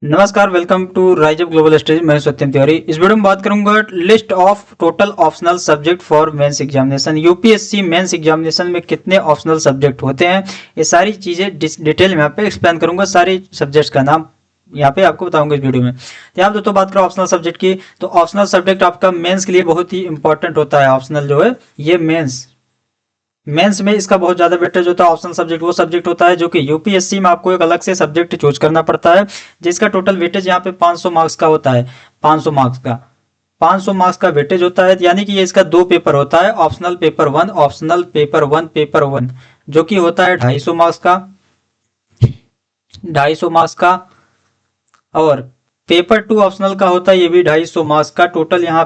नमस्कार, welcome to rise up global studies. मैं सत्यम तिवारी। इस वीडियो में बात करूंगा list of total optional subject for mains examination. UPSC mains examination में कितने ऑप्शनल सब्जेक्ट होते हैं, ये सारी चीजें डिटेल में यहाँ पे एक्सप्लेन करूंगा। सारे सब्जेक्ट्स का नाम यहाँ पे आपको बताऊंगा इस वीडियो में। तो यहाँ दोस्तों बात करो ऑप्शनल सब्जेक्ट की, तो ऑप्शनल सब्जेक्ट आपका मेंस के लिए बहुत ही इंपॉर्टेंट होता है। ऑप्शनल जो है ये मेंस में इसका बहुत ज्यादा वेटेज होता है। ऑप्शनल सब्जेक्ट वो सब्जेक्ट होता है जो कि यूपीएससी में आपको एक अलग से सब्जेक्ट चूज करना पड़ता है, जिसका टोटल वेटेज यहाँ पे 500 मार्क्स का होता है। 500 मार्क्स का वेटेज होता है, यानी कि ये इसका दो पेपर होता है, optional paper one, paper one जो कि होता है 250 मार्क्स का, 250 मार्क्स का। और पेपर टू ऑप्शनल का होता है ये भी 250 मार्क्स का। टोटल यहाँ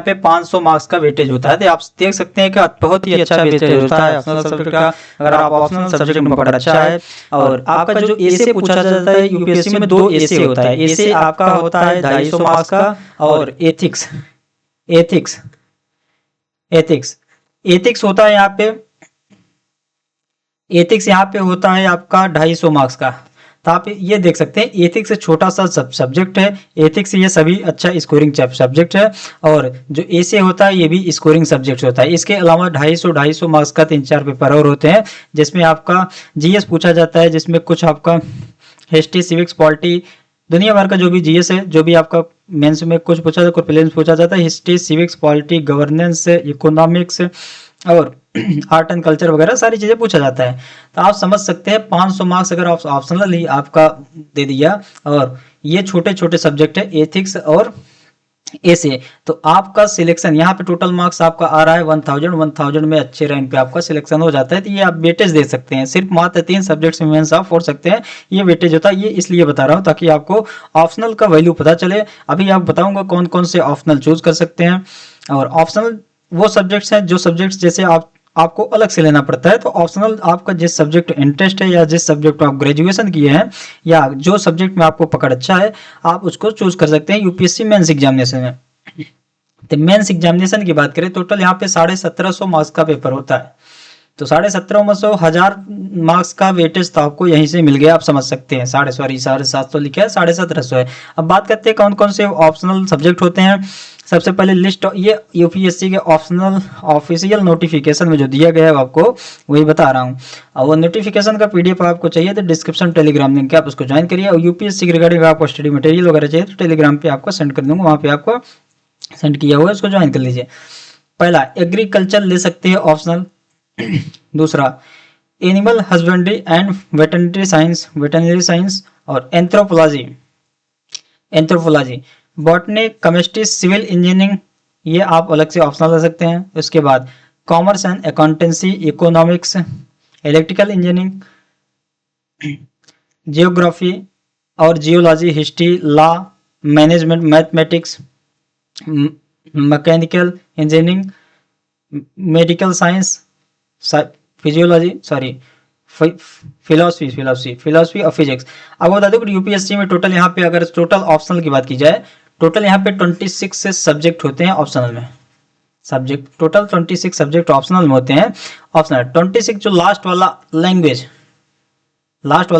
पे 500 मार्क्स का वेटेज होता है। तो आप देख सकते हैं कि बहुत ही अच्छा वेटेज होता है ऑप्शनल सब्जेक्ट का, अगर आप ऑप्शनल सब्जेक्ट में पढ़ अच्छा है। और आपका जो एसे पूछा जाता है यूपीएससी में, 2 एसे होता है। एसे आपका होता है 250 मार्क्स का, और एथिक्स होता है यहाँ पे होता है आपका 250 मार्क्स का। तो आप ये देख सकते हैं एथिक्स से छोटा सा सब्जेक्ट है। एथिक्स ये सभी अच्छा स्कोरिंग सब्जेक्ट है, और जो एसे होता है ये भी स्कोरिंग सब्जेक्ट होता है। इसके अलावा 250 मार्क्स का 3-4 पेपर और होते हैं, जिसमें आपका जीएस पूछा जाता है, जिसमें कुछ आपका हिस्ट्री, सिविक्स, पॉलिटी, दुनिया भर का जो भी जीएस है, जो भी आपका मेंस में कुछ पूछा जाता है, कुछ प्रीलिम्स पूछा जाता है, history, civics, polity, governance, economics और आर्ट एंड कल्चर वगैरह सारी चीजें पूछा जाता है। तो आप समझ सकते हैं 500 मार्क्स अगर आप ऑप्शनल ही आपका दे दिया, और ये छोटे छोटे सब्जेक्ट है एथिक्स और ऐसे, तो आपका सिलेक्शन यहाँ पे टोटल मार्क्स आपका आ रहा है 1000 में अच्छे रैंक पे आपका सिलेक्शन हो जाता है। तो ये आप वेटेज दे सकते हैं, सिर्फ मात्र 3 सब्जेक्ट्स में मेंस आप फोड़ सकते हैं, ये वेटेज होता है। ये इसलिए बता रहा हूँ ताकि आपको ऑप्शनल का वैल्यू पता चले। अभी आप बताऊंगा कौन कौन से ऑप्शनल चूज कर सकते हैं। और ऑप्शनल वो सब्जेक्ट्स हैं जो सब्जेक्ट्स जैसे आपको अलग से लेना पड़ता है। तो ऑप्शनल आपका जिस सब्जेक्ट इंटरेस्ट है, या जिस सब्जेक्ट आप ग्रेजुएशन किए हैं, या जो सब्जेक्ट में आपको पकड़ अच्छा है, आप उसको चूज कर सकते हैं यूपीएससी मेंस एग्जामिनेशन में। तो मेंस एग्जामिनेशन की बात करें, टोटल यहाँ पे 1750 मार्क्स का पेपर होता है। तो 1750 1000 मार्क्स का वेटेज तो आपको यहीं से मिल गया, आप समझ सकते हैं। 750 लिखा है, 1750 है। अब बात करते हैं कौन कौन से ऑप्शनल सब्जेक्ट होते हैं। सबसे पहले लिस्ट, ये यूपीएससी के ऑप्शनल ऑफिशियल नोटिफिकेशन में जो दिया गया है आपको वही बता रहा हूँ। और वो नोटिफिकेशन का पीडीएफ आपको चाहिए तो डिस्क्रिप्शन टेलीग्राम लिंक है, आप उसको ज्वाइन करिए। और यूपीएससी के रिगार्डिंग आपको स्टडी मटेरियल वगैरह चाहिए तो टेलीग्राम पे आपको सेंड कर दूंगा, वहाँ पे आपको सेंड किया हुआ है, उसको ज्वाइन कर लीजिए। पहला एग्रीकल्चर ले सकते हैं ऑप्शनल। दूसरा animal husbandry and veterinary science और anthropology, botany, chemistry, civil engineering, ये आप अलग से ऑप्शनल ले सकते हैं। उसके बाद commerce and accountancy, economics, electrical engineering, geography और geology, history, law, management, mathematics, mechanical engineering, medical science, philosophy और फिजिक्स। अब बता दो कि यूपीएससी में टोटल यहाँ पे अगर टोटल ऑप्शनल की बात की जाए, टोटल यहाँ पे 26 से सब्जेक्ट होते हैं ऑप्शनल में। सब्जेक्ट टोटल 26 सब्जेक्ट ऑप्शनल में होते हैं। ऑप्शनल 26 जो लास्ट वाला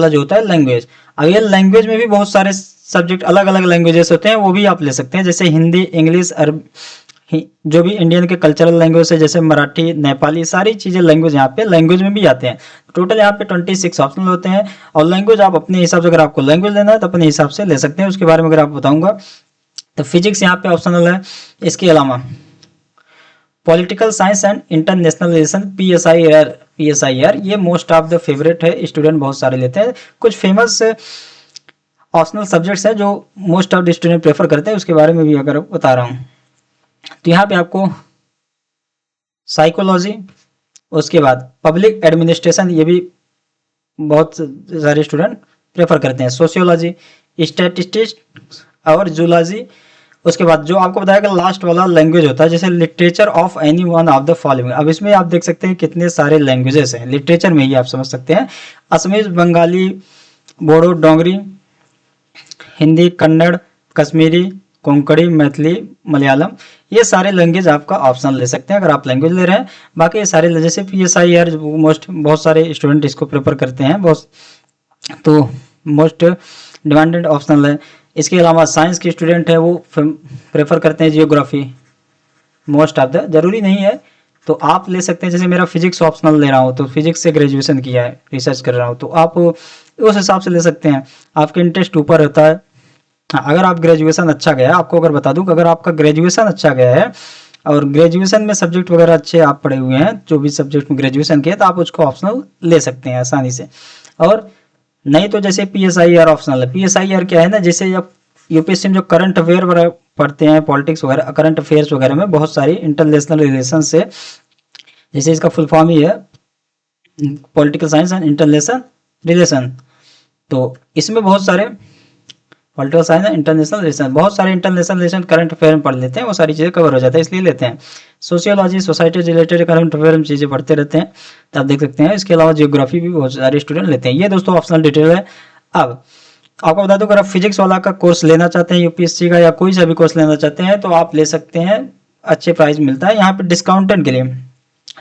जो होता है लैंग्वेज। अब ये लैंग्वेज में भी बहुत सारे सब्जेक्ट अलग अलग लैंग्वेजेस होते हैं, वो भी आप ले सकते हैं, जैसे हिंदी, इंग्लिश, अरबी, जो भी इंडियन के कल्चरल लैंग्वेज है, जैसे मराठी, नेपाली, सारी चीजें लैंग्वेज यहाँ पे लैंग्वेज में भी आते हैं। टोटल यहाँ पे 26 ऑप्शनल होते हैं। और लैंग्वेज आप अपने हिसाब से, अगर आपको लैंग्वेज लेना है तो अपने हिसाब से ले सकते हैं, उसके बारे में अगर आपको बताऊंगा। तो फिजिक्स यहाँ पे ऑप्शनल है। इसके अलावा political science and international relation, PSIR, ये मोस्ट ऑफ द फेवरेट है, स्टूडेंट बहुत सारे लेते हैं। कुछ फेमस ऑप्शनल सब्जेक्ट्स हैं जो most of the student prefer करते हैं, उसके बारे में भी अगर बता रहा हूँ। तो यहाँ पे आपको साइकोलॉजी, उसके बाद पब्लिक एडमिनिस्ट्रेशन, ये भी बहुत सारे स्टूडेंट प्रेफर करते हैं। सोशियोलॉजी, स्टैटिस्टिक्स और जूलॉजी। उसके बाद जो आपको बताया कि लास्ट वाला लैंग्वेज होता है, जैसे literature of any one of the following. अब इसमें आप देख सकते हैं कितने सारे लैंग्वेजेस हैं, लिटरेचर में ही आप समझ सकते हैं। असमीज, बंगाली, बोडो, डोंगरी, हिंदी, कन्नड़, कश्मीरी, कोंकणी, मैथिली, मलयालम, ये सारे लैंग्वेज आपका ऑप्शनल ले सकते हैं अगर आप लैंग्वेज ले रहे हैं। बाकी ये सारे जैसे PSIR बहुत सारे स्टूडेंट इसको प्रेफर करते हैं बहुत। तो मोस्ट डिमांडेड ऑप्शनल है। इसके अलावा साइंस के स्टूडेंट है वो प्रेफर करते हैं जियोग्राफी मोस्ट ऑफ द, जरूरी नहीं है तो आप ले सकते हैं। जैसे मेरा फिजिक्स ऑप्शनल ले रहा हूँ तो फिजिक्स से ग्रेजुएशन किया है, रिसर्च कर रहा हूँ, तो आप उस हिसाब से ले सकते हैं, आपके इंटरेस्ट ऊपर रहता है। हाँ, अगर आप ग्रेजुएशन अच्छा गया है, आपको अगर बता दूं कि अगर आपका ग्रेजुएशन अच्छा गया है और ग्रेजुएशन में सब्जेक्ट वगैरह अच्छे आप पढ़े हुए हैं, जो भी सब्जेक्ट में ग्रेजुएशन किया, तो आप उसको ऑप्शनल ले सकते हैं आसानी से। और नहीं तो जैसे PSIR ऑप्शनल है। PSIR क्या है ना, जैसे जब यूपीएससी में जो करंट अफेयर वगैरह पढ़ते हैं, पॉलिटिक्स वगैरह, करंट अफेयर्स वगैरह में बहुत सारी इंटरनेशनल रिलेशन से, जैसे इसका फुल फॉर्म ही है political science and international relation, तो इसमें बहुत सारे political science and international relation, बहुत सारे इंटरनेशनल रिलेशन करंट अफेयर में पढ़ लेते हैं, वो सारी चीज़ें कवर हो जाता है, इसलिए लेते हैं। Sociology, society related current affair में चीज़ें पढ़ते रहते हैं, तो आप देख सकते हैं। इसके अलावा जियोग्राफी भी बहुत सारे स्टूडेंट लेते हैं। ये दोस्तों ऑप्शनल डिटेल है। अब आपको बता दूं, अगर आप फिजिक्स वाला का कोर्स लेना चाहते हैं यूपीएससी का, या कोई सा भी कोर्स लेना चाहते हैं, तो आप ले सकते हैं, अच्छे प्राइस मिलता है यहाँ पे। डिस्काउंटेड के लिए,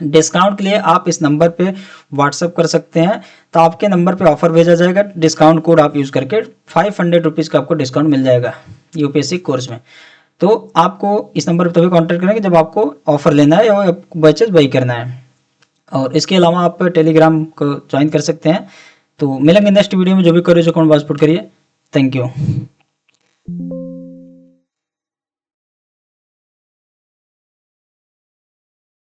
डिस्काउंट के लिए आप इस नंबर पे व्हाट्सअप कर सकते हैं, तो आपके नंबर पे ऑफर भेजा जाएगा, डिस्काउंट कोड आप यूज़ करके 500 रुपीज़ का आपको डिस्काउंट मिल जाएगा यूपीएससी कोर्स में। तो आपको इस नंबर पर तभी कॉन्टैक्ट करेंगे जब आपको ऑफर लेना है या बैचेस बाई करना है। और इसके अलावा आप टेलीग्राम को ज्वाइन कर सकते हैं। तो मिलेंगे नेक्स्ट वीडियो में, जो भी करिए जो कौन पासपोर्ट करिए। Thank you.